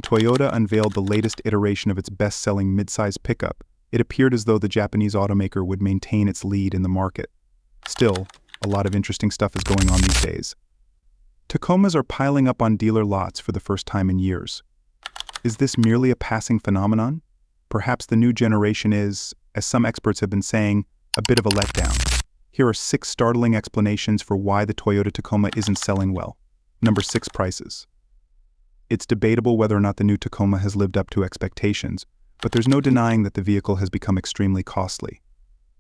Toyota unveiled the latest iteration of its best-selling midsize pickup, it appeared as though the Japanese automaker would maintain its lead in the market. Still, a lot of interesting stuff is going on these days. Tacomas are piling up on dealer lots for the first time in years. Is this merely a passing phenomenon? Perhaps the new generation is, as some experts have been saying, a bit of a letdown. Here are 6 startling explanations for why the Toyota Tacoma isn't selling well. Number 6, prices. It's debatable whether or not the new Tacoma has lived up to expectations, but there's no denying that the vehicle has become extremely costly.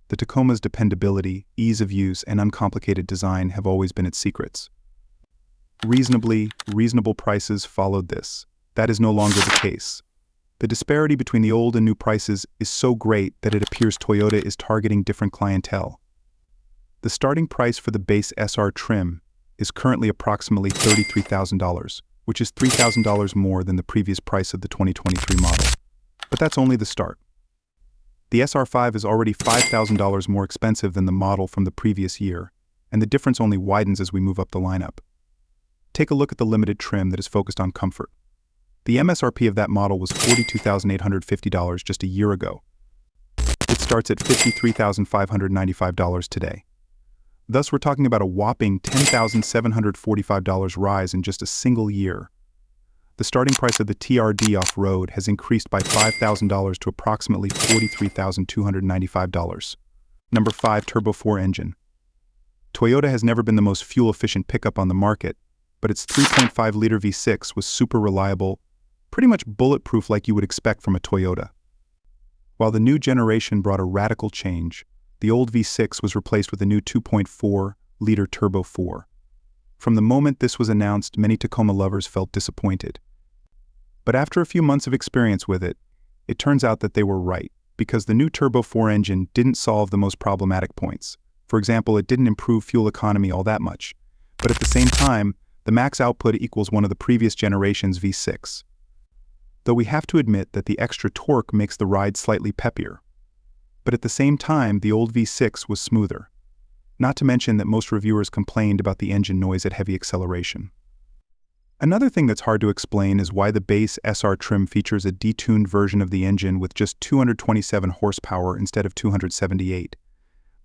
The Tacoma's dependability, ease of use, and uncomplicated design have always been its secrets. Reasonable prices followed this. That is no longer the case. The disparity between the old and new prices is so great that it appears Toyota is targeting different clientele. The starting price for the base SR trim is currently approximately $33,000, which is $3,000 more than the previous price of the 2023 model. But that's only the start. The SR5 is already $5,000 more expensive than the model from the previous year, and the difference only widens as we move up the lineup. Take a look at the limited trim that is focused on comfort. The MSRP of that model was $42,850 just a year ago. It starts at $53,595 today. Thus, we're talking about a whopping $10,745 rise in just a single year. The starting price of the TRD off-road has increased by $5,000 to approximately $43,295. Number 5, Turbo 4 engine. Toyota has never been the most fuel-efficient pickup on the market, but its 3.5-liter V6 was super reliable, pretty much bulletproof like you would expect from a Toyota. While the new generation brought a radical change, the old V6 was replaced with a new 2.4-liter Turbo 4. From the moment this was announced, many Tacoma lovers felt disappointed. But after a few months of experience with it, it turns out that they were right, because the new Turbo 4 engine didn't solve the most problematic points. For example, it didn't improve fuel economy all that much, but at the same time, the max output equals one of the previous generation's V6. Though we have to admit that the extra torque makes the ride slightly peppier. But at the same time, the old V6 was smoother. Not to mention that most reviewers complained about the engine noise at heavy acceleration. Another thing that's hard to explain is why the base SR trim features a detuned version of the engine with just 227 horsepower instead of 278.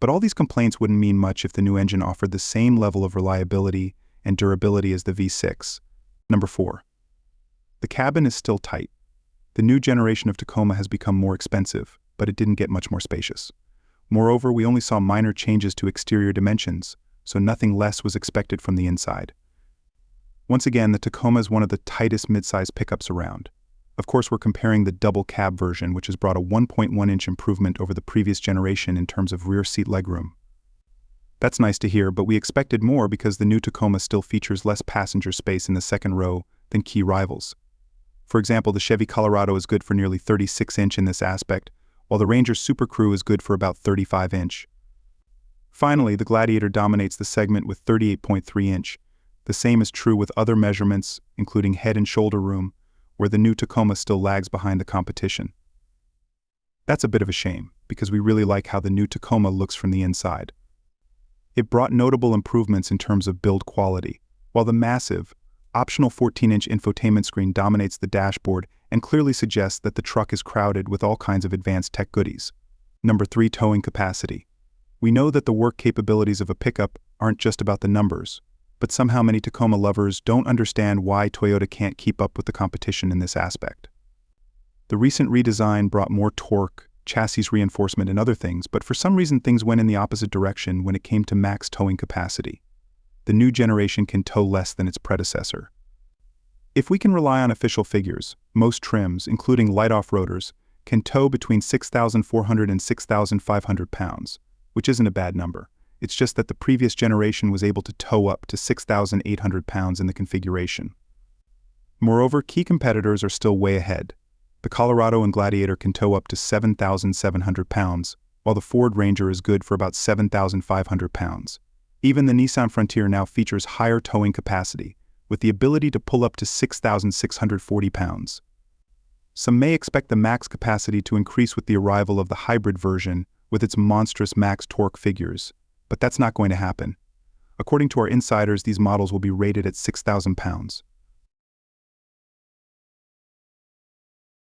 But all these complaints wouldn't mean much if the new engine offered the same level of reliability and durability as the V6. Number 4. The cabin is still tight. The new generation of Tacoma has become more expensive, but it didn't get much more spacious. Moreover, we only saw minor changes to exterior dimensions, so nothing less was expected from the inside. Once again, the Tacoma is one of the tightest midsize pickups around. Of course, we're comparing the double cab version, which has brought a 1.1-inch improvement over the previous generation in terms of rear seat legroom. That's nice to hear, but we expected more because the new Tacoma still features less passenger space in the second row than key rivals. For example, the Chevy Colorado is good for nearly 36-inch in this aspect, while the Ranger Super Crew is good for about 35-inch. Finally, the Gladiator dominates the segment with 38.3-inch. The same is true with other measurements, including head and shoulder room, where the new Tacoma still lags behind the competition. That's a bit of a shame, because we really like how the new Tacoma looks from the inside. It brought notable improvements in terms of build quality, while the massive, optional 14-inch infotainment screen dominates the dashboard and clearly suggests that the truck is crowded with all kinds of advanced tech goodies. Number 3, towing capacity. We know that the work capabilities of a pickup aren't just about the numbers, but somehow many Tacoma lovers don't understand why Toyota can't keep up with the competition in this aspect. The recent redesign brought more torque, chassis reinforcement, and other things, but for some reason things went in the opposite direction when it came to max towing capacity. The new generation can tow less than its predecessor. If we can rely on official figures, most trims, including light off-roaders, can tow between 6,400 and 6,500 pounds, which isn't a bad number. It's just that the previous generation was able to tow up to 6,800 pounds in the configuration. Moreover, key competitors are still way ahead. The Colorado and Gladiator can tow up to 7,700 pounds, while the Ford Ranger is good for about 7,500 pounds. Even the Nissan Frontier now features higher towing capacity, with the ability to pull up to 6,640 pounds. Some may expect the max capacity to increase with the arrival of the hybrid version with its monstrous max torque figures, but that's not going to happen. According to our insiders, these models will be rated at 6,000 pounds.